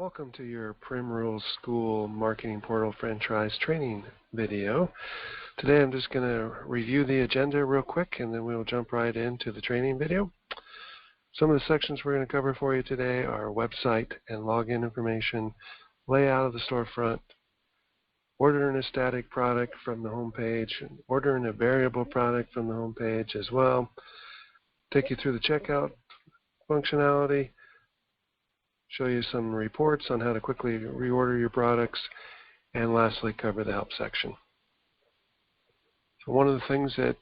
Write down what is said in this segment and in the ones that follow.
Welcome to your Primrose School Marketing Portal Franchise Training video. Today I'm just going to review the agenda real quick and then we'll jump right into the training video. Some of the sections we're going to cover for you today are website and login information, layout of the storefront, ordering a static product from the home page, and ordering a variable product from the home page as well, take you through the checkout functionality, show you some reports on how to quickly reorder your products, and lastly cover the help section. So one of the things that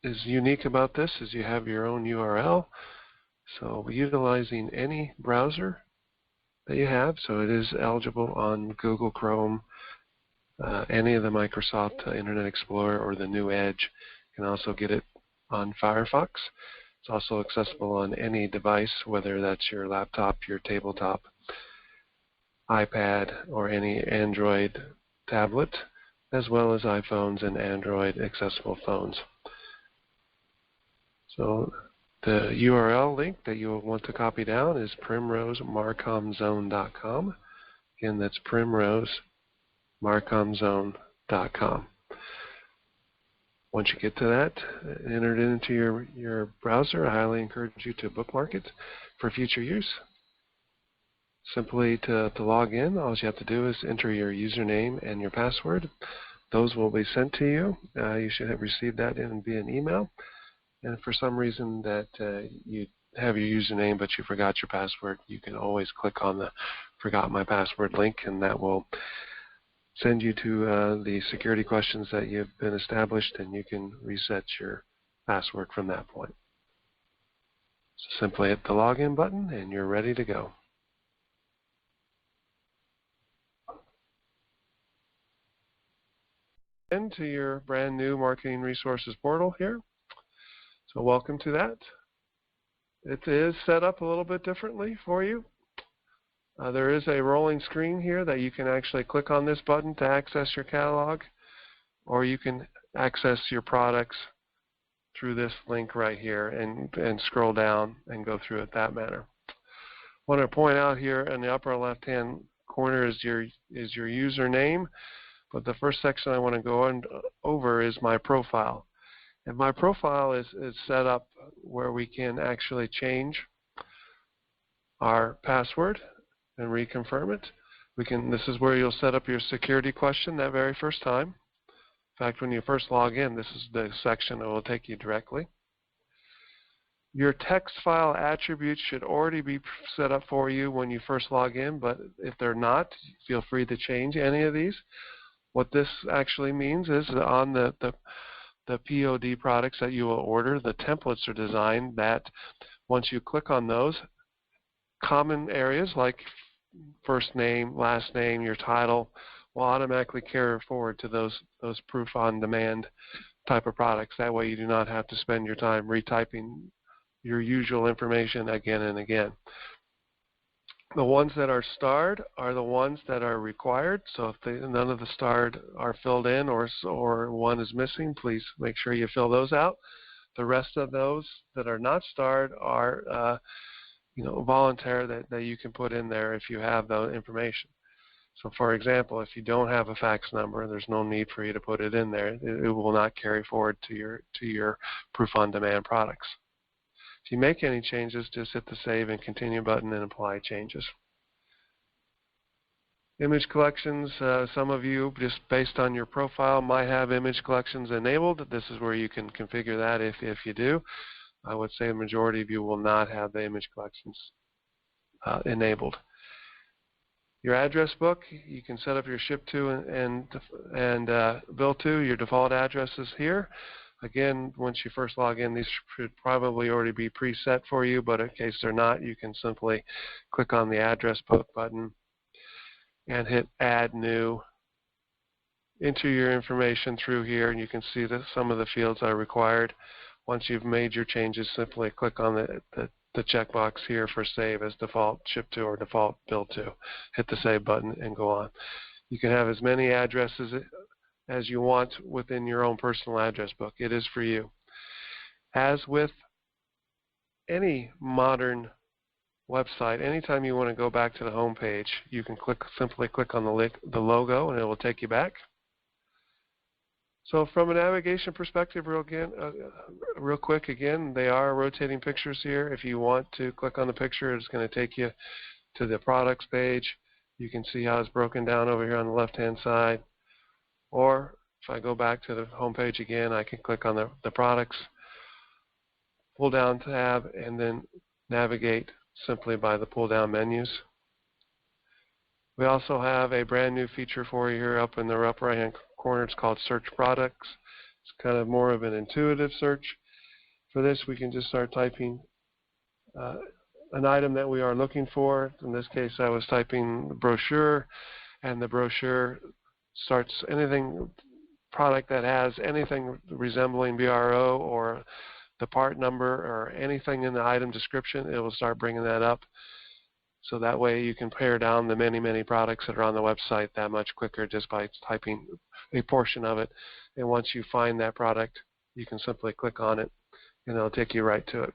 is unique about this is you have your own URL. So utilizing any browser that you have, so it is eligible on Google Chrome, any of the Microsoft Internet Explorer or the new Edge. You can also get it on Firefox. It's also accessible on any device, whether that's your laptop, your tabletop, iPad, or any Android tablet, as well as iPhones and Android accessible phones. So the URL link that you will want to copy down is primrosemarcomzone.com. Again, that's primrosemarcomzone.com. Once you get to that, enter it into your browser. I highly encourage you to bookmark it for future use. Simply to log in, all you have to do is enter your username and your password. Those will be sent to you. You should have received that via an email. And if for some reason that you have your username but you forgot your password, you can always click on the Forgot My Password link, and that will send you to the security questions that you've been established, and you can reset your password from that point. So simply hit the login button and you're ready to go. Into your brand new Marketing Resources portal here. So welcome to that. It is set up a little bit differently for you. There is a rolling screen here that you can actually click on this button to access your catalog, or you can access your products through this link right here and scroll down and go through it that manner. I want to point out here in the upper left-hand corner is your username, but the first section I want to go over is my profile. And my profile is set up where we can actually change our password and reconfirm it. This is where you'll set up your security question that very first time. In fact, when you first log in, this is the section that will take you directly. Your text file attributes should already be set up for you when you first log in, but if they're not, feel free to change any of these. What this actually means is that on the POD products that you will order, the templates are designed that once you click on those, common areas like first name, last name, your title will automatically carry forward to those proof-on-demand type of products. That way you do not have to spend your time retyping your usual information again and again. The ones that are starred are the ones that are required. So if none of the starred are filled in or one is missing, please make sure you fill those out. The rest of those that are not starred are voluntary that you can put in there if you have the information. So for example, if you don't have a fax number, there's no need for you to put it in there. It will not carry forward to your proof-on-demand products. If you make any changes, just hit the Save and Continue button and apply changes. Image collections, some of you, just based on your profile, might have image collections enabled. This is where you can configure that if you do. I would say the majority of you will not have the image collections enabled. Your address book, you can set up your ship to and bill to. Your default address is here. Again, once you first log in, these should probably already be preset for you, but in case they're not, you can simply click on the address book button and hit Add New. Enter your information through here, and you can see that some of the fields are required. Once you've made your changes, simply click on the checkbox here for Save as default ship to or default bill to. Hit the Save button and go on. You can have as many addresses as you want within your own personal address book. It is for you. As with any modern website, anytime you want to go back to the home page, you can simply click on the logo and it will take you back. So from a navigation perspective, real quick again, they are rotating pictures here. If you want to click on the picture, it's going to take you to the products page. You can see how it's broken down over here on the left-hand side. Or if I go back to the home page again, I can click on the products, pull down tab, and then navigate simply by the pull down menus. We also have a brand new feature for you here up in the upper right hand corner. It's called Search Products. It's kind of more of an intuitive search. For this, we can just start typing an item that we are looking for. In this case, I was typing brochure, and the brochure starts anything product that has anything resembling BRO or the part number or anything in the item description. It will start bringing that up. So that way you can pare down the many products that are on the website that much quicker just by typing a portion of it. And once you find that product, you can simply click on it and it'll take you right to it.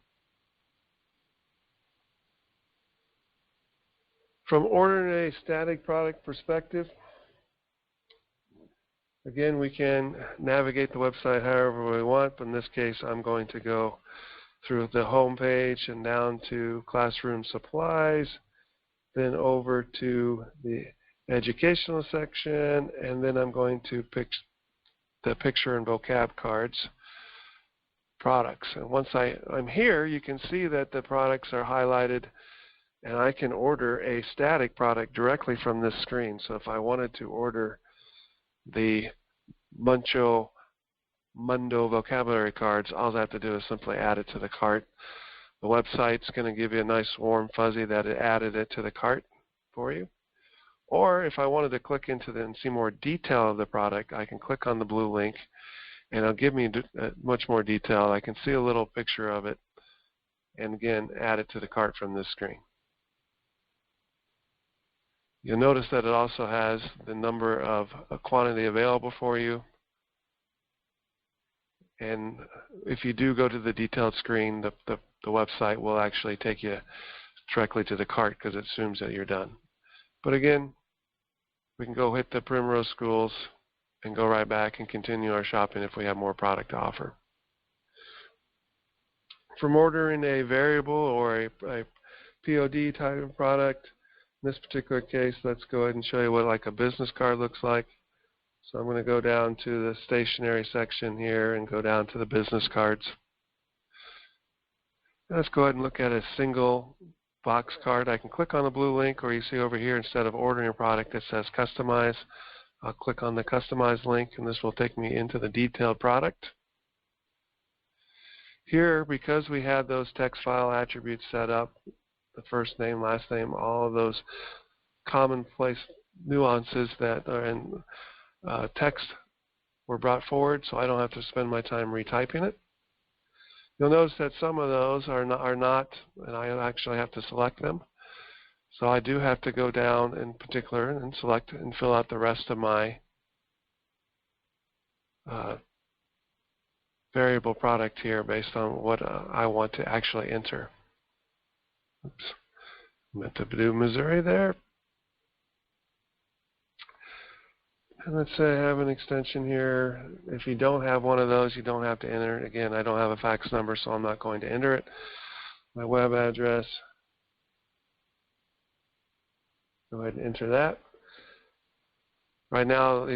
From ordering a static product perspective, again, we can navigate the website however we want, but in this case, I'm going to go through the home page and down to classroom supplies, then over to the educational section, and then I'm going to pick the picture and vocab cards products. And once I'm here, you can see that the products are highlighted, and I can order a static product directly from this screen. So if I wanted to order the Mundo vocabulary cards, all I have to do is simply add it to the cart. The website's going to give you a nice warm fuzzy that it added it to the cart for you. Or if I wanted to click into and see more detail of the product, I can click on the blue link and it'll give me much more detail. I can see a little picture of it and again add it to the cart from this screen. You'll notice that it also has the number of quantity available for you. And if you do go to the detailed screen, the website will actually take you directly to the cart because it assumes that you're done. But again, we can go hit the Primrose Schools and go right back and continue our shopping if we have more product to offer. From ordering a variable or a POD type of product, in this particular case, let's go ahead and show you what like a business card looks like. So I'm going to go down to the stationery section here and go down to the business cards. Let's go ahead and look at a single box card. I can click on the blue link, or you see over here, instead of ordering a product, it says customize. I'll click on the customize link, and this will take me into the detailed product. Here, because we had those text file attributes set up, the first name, last name, all of those commonplace nuances that are in text were brought forward, so I don't have to spend my time retyping it. You'll notice that some of those are not, and I actually have to select them. So I do have to go down in particular and select and fill out the rest of my variable product here based on what I want to actually enter. Oops, I meant to do Missouri there. And let's say I have an extension here. If you don't have one of those, you don't have to enter it. Again, I don't have a fax number, so I'm not going to enter it. My web address. Go ahead and enter that. Right now,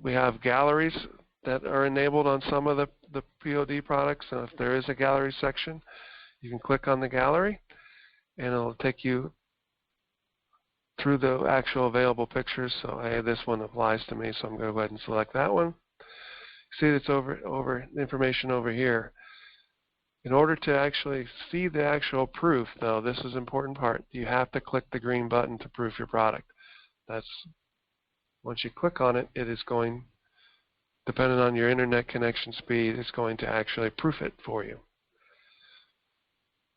we have galleries that are enabled on some of the POD products. So if there is a gallery section, you can click on the gallery, and it'll take you through the actual available pictures. So hey, this one applies to me, so I'm going to go ahead and select that one. See, it's over information over here. In order to actually see the actual proof, though, this is an important part. You have to click the green button to proof your product. Once you click on it, it is going, depending on your internet connection speed, it's going to actually proof it for you.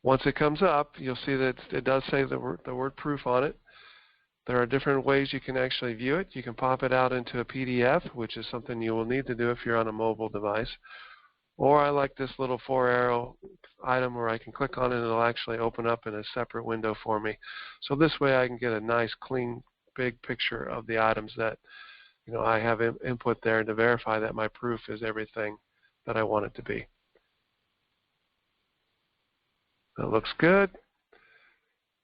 Once it comes up, you'll see that it does say the word proof on it. There are different ways you can actually view it. You can pop it out into a PDF, which is something you will need to do if you're on a mobile device. Or I like this little 4-arrow item where I can click on it and it'll actually open up in a separate window for me. So this way I can get a nice, clean, big picture of the items that I have input there to verify that my proof is everything that I want it to be. That looks good.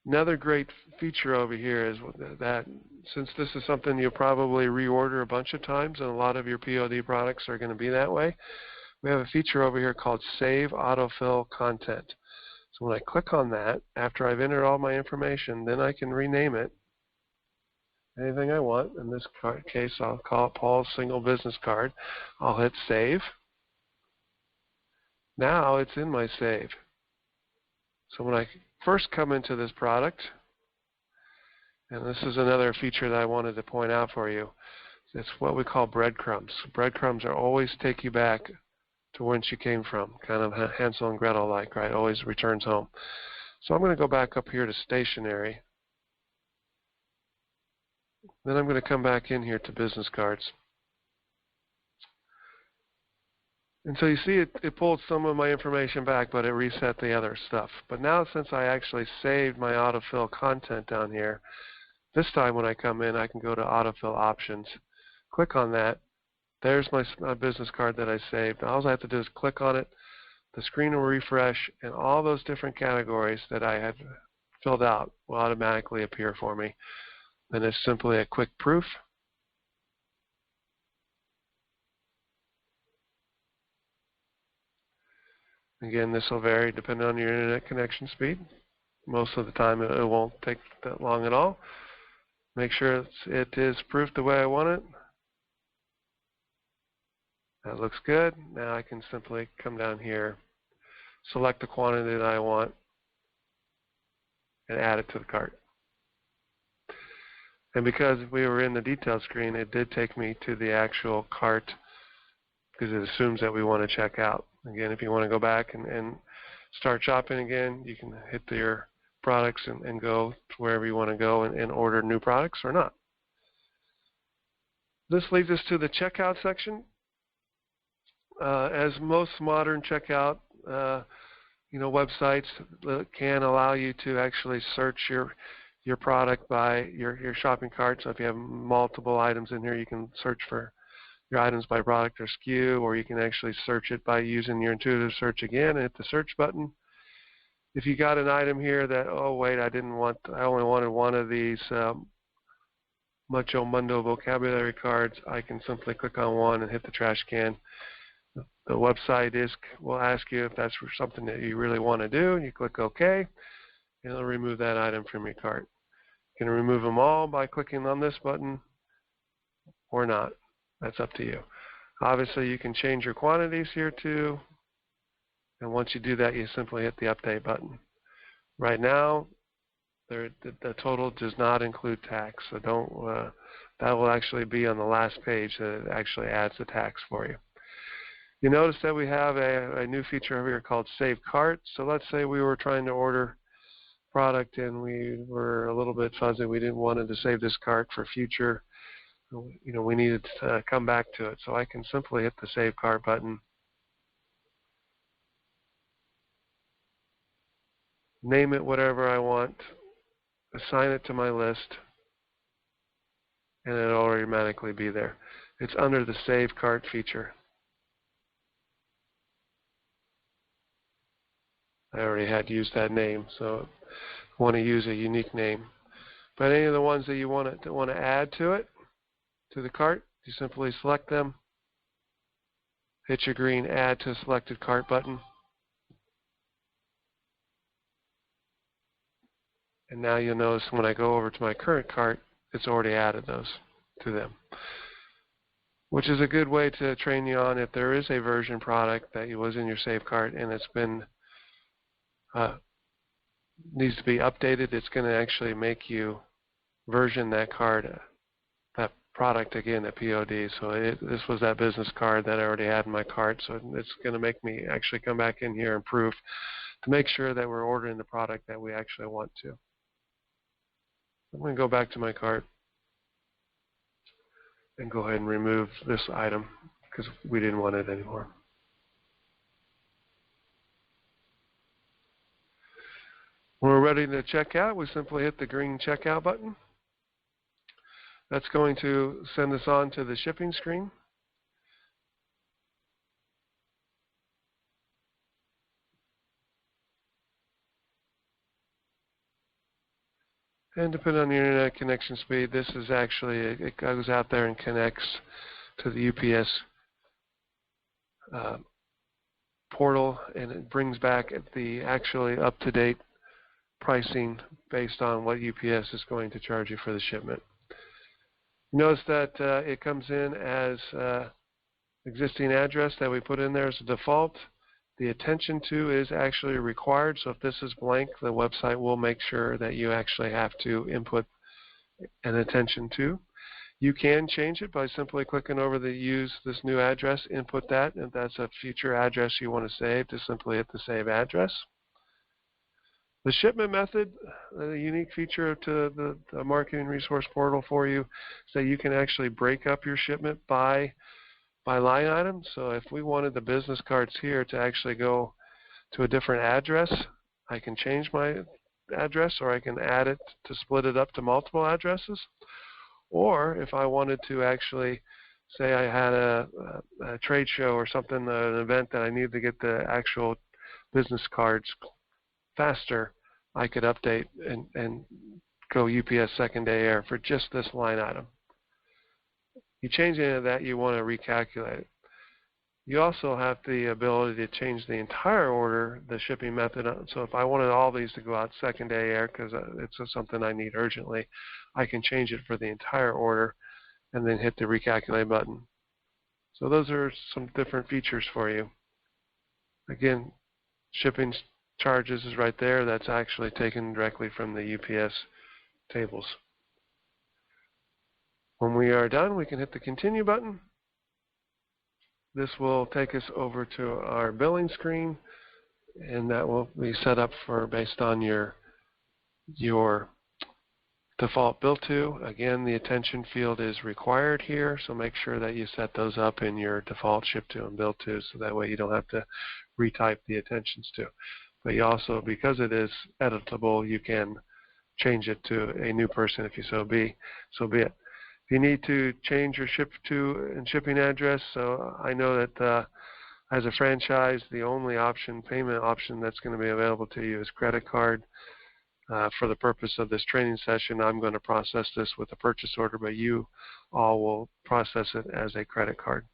Another great feature over here is that since this is something you'll probably reorder a bunch of times, and a lot of your POD products are going to be that way, we have a feature over here called Save Autofill Content. So when I click on that, after I've entered all my information, then I can rename it anything I want. In this case, I'll call it Paul's Single Business Card. I'll hit Save. Now it's in my save. So when I first come into this product, and this is another feature that I wanted to point out for you, it's what we call breadcrumbs. Breadcrumbs are always take you back to whence you came from, kind of Hansel and Gretel like, right? Always returns home. So I'm going to go back up here to stationery. Then I'm going to come back in here to business cards. And so you see it pulled some of my information back, but it reset the other stuff. But now since I actually saved my autofill content down here, this time when I come in, I can go to autofill options, click on that. There's my business card that I saved. All I have to do is click on it. The screen will refresh, and all those different categories that I had filled out will automatically appear for me. Then it's simply a quick proof. Again, this will vary depending on your internet connection speed. Most of the time it won't take that long at all. Make sure it is proofed the way I want it. That looks good. Now I can simply come down here, select the quantity that I want, and add it to the cart. And because we were in the detail screen, it did take me to the actual cart because it assumes that we want to check out. Again, if you want to go back and start shopping again, you can hit your products and go to wherever you want to go and order new products or not. This leads us to the checkout section. As most modern checkout websites can allow you to actually search your product by your shopping cart. So if you have multiple items in here, you can search for your items by product or SKU, or you can actually search it by using your intuitive search again and hit the search button. If you got an item here that, oh wait, I only wanted one of these Mucho Mundo vocabulary cards, I can simply click on one and hit the trash can. The website will ask you if that's something that you really want to do. You click OK, and it'll remove that item from your cart. You can remove them all by clicking on this button or not. That's up to you. Obviously, you can change your quantities here too. And once you do that, you simply hit the update button. Right now, the total does not include tax. So that will actually be on the last page that it actually adds the tax for you. You notice that we have a new feature over here called Save Cart. So let's say we were trying to order product and we were a little bit fuzzy. We didn't want to save this cart for future. We needed to come back to it. So I can simply hit the Save Cart button. Name it whatever I want. Assign it to my list. And it'll automatically be there. It's under the Save Cart feature. I already had used that name, so I want to use a unique name. But any of the ones that you want to add to it, to the cart, you simply select them, hit your green Add to Selected Cart button, and now you'll notice when I go over to my current cart, it's already added those to them, which is a good way to train you on if there is a version product that was in your Save Cart and it's been needs to be updated. It's going to actually make you version that card, that product again at POD. So this was that business card that I already had in my cart. So it's going to make me actually come back in here and prove to make sure that we're ordering the product that we actually want to. I'm going to go back to my cart and go ahead and remove this item because we didn't want it anymore. When we're ready to check out, we simply hit the green checkout button. That's going to send us on to the shipping screen. And depending on your internet connection speed, this is actually, it goes out there and connects to the UPS portal, and it brings back the actually up-to-date pricing based on what UPS is going to charge you for the shipment. Notice that it comes in as existing address that we put in there as a default. The attention to is actually required, so if this is blank, the website will make sure that you actually have to input an attention to. You can change it by simply clicking over the use this new address, input that, and if that's a future address you want to save, just simply hit the save address. The shipment method, a unique feature to the marketing resource portal for you, is that you can actually break up your shipment by line item. So if we wanted the business cards here to actually go to a different address, I can change my address, or I can add it to split it up to multiple addresses. Or if I wanted to actually, say I had a trade show or something, an event that I needed to get the actual business cards faster, I could update and go UPS second day air for just this line item. You change any of that, you want to recalculate it. You also have the ability to change the entire order, the shipping method. So if I wanted all these to go out second day air because it's something I need urgently, I can change it for the entire order and then hit the recalculate button. So those are some different features for you. Again, shipping charges is right there. That's actually taken directly from the UPS tables. When we are done, we can hit the continue button. This will take us over to our billing screen, and that will be set up for based on your default bill to. Again, the attention field is required here, so make sure that you set those up in your default ship to and bill to, so that way you don't have to retype the attentions to. But you also, because it is editable, you can change it to a new person if you so be it. If you need to change your ship to and shipping address, so I know that as a franchise, the only payment option that's going to be available to you is credit card. For the purpose of this training session, I'm going to process this with a purchase order, but you all will process it as a credit card.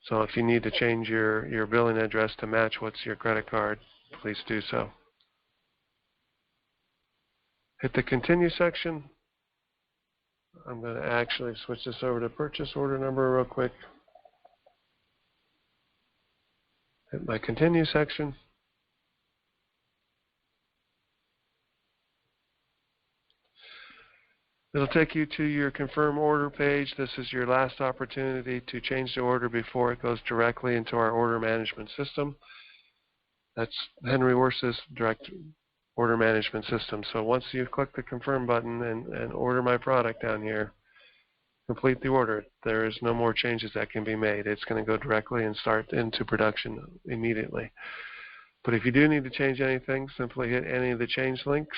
So if you need to change your billing address to match what's your credit card, please do so. Hit the continue section. I'm going to actually switch this over to purchase order number real quick. Hit my continue section. It'll take you to your confirm order page. This is your last opportunity to change the order before it goes directly into our order management system. That's Henry Wurst's direct order management system. So once you click the confirm button and order my product down here, complete the order. There is no more changes that can be made. It's going to go directly and start into production immediately. But if you do need to change anything, simply hit any of the change links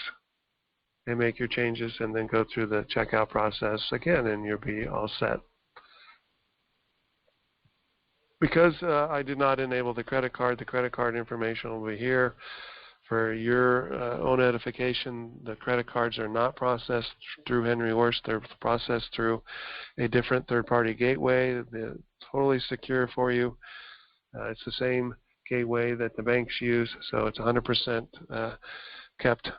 and make your changes, and then go through the checkout process again, and you'll be all set. Because I did not enable the credit card information will be here. For your own edification, the credit cards are not processed through Henry Wurst. They're processed through a different third-party gateway. They're totally secure for you. It's the same gateway that the banks use, so it's 100% kept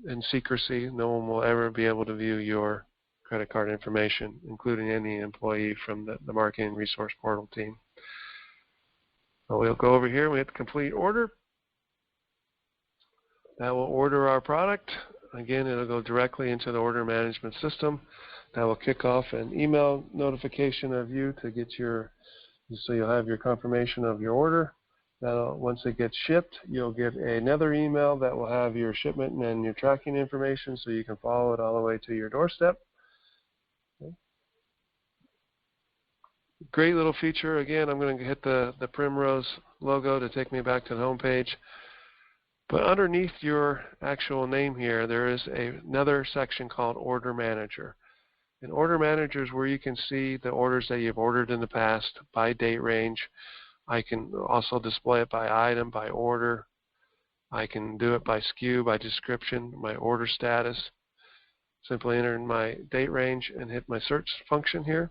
in secrecy. No one will ever be able to view your credit card information, including any employee from the marketing resource portal team. So we'll go over here. We hit complete order. That will order our product. Again, it'll go directly into the order management system. That will kick off an email notification of you to get so you'll have your confirmation of your order. Once it gets shipped, you'll get another email that will have your shipment and your tracking information, so you can follow it all the way to your doorstep. Okay. Great little feature. Again, I'm going to hit the Primrose logo to take me back to the home page. But underneath your actual name here, there is another section called Order Manager. And Order Manager is where you can see the orders that you've ordered in the past by date range. I can also display it by item, by order. I can do it by SKU, by description, my order status. Simply enter in my date range and hit my search function here.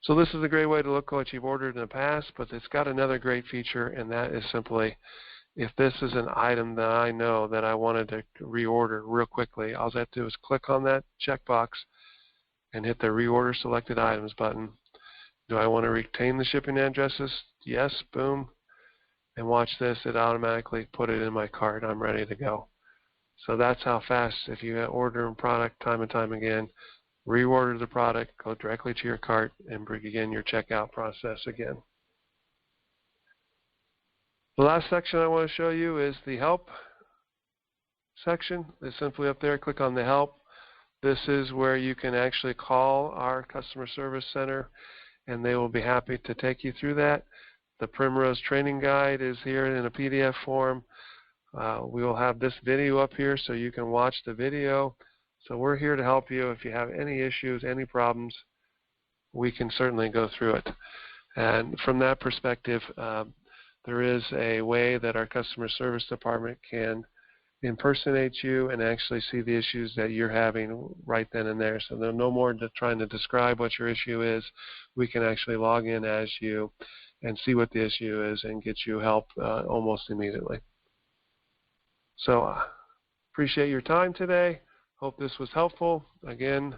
So this is a great way to look at what you've ordered in the past, but it's got another great feature, and that is simply if this is an item that I know that I wanted to reorder real quickly, all I have to do is click on that checkbox and hit the Reorder Selected Items button. Do I want to retain the shipping addresses? Yes, boom. And watch this, it automatically put it in my cart. I'm ready to go. So that's how fast, if you order a product time and time again, reorder the product, go directly to your cart, and begin your checkout process again. The last section I want to show you is the Help section. It's simply up there. Click on the Help. This is where you can actually call our customer service center, and they will be happy to take you through that. The Primrose training guide is here in a PDF form. We will have this video up here so you can watch the video. So we're here to help you. If you have any issues, any problems, we can certainly go through it. And from that perspective, there is a way that our customer service department can impersonate you and actually see the issues that you're having right then and there. So they're no more trying to describe what your issue is. We can actually log in as you and see what the issue is and get you help almost immediately. So appreciate your time today. Hope this was helpful. Again,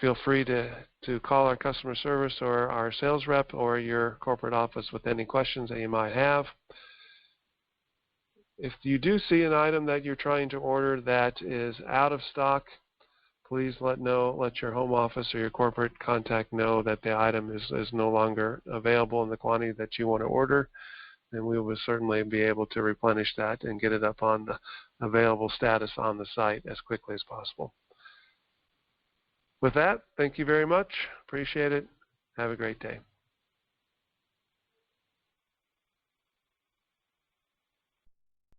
feel free to call our customer service or our sales rep or your corporate office with any questions that you might have. If you do see an item that you're trying to order that is out of stock, please let your home office or your corporate contact know that the item is no longer available in the quantity that you want to order, and we will certainly be able to replenish that and get it up on the available status on the site as quickly as possible. With that, thank you very much. Appreciate it. Have a great day.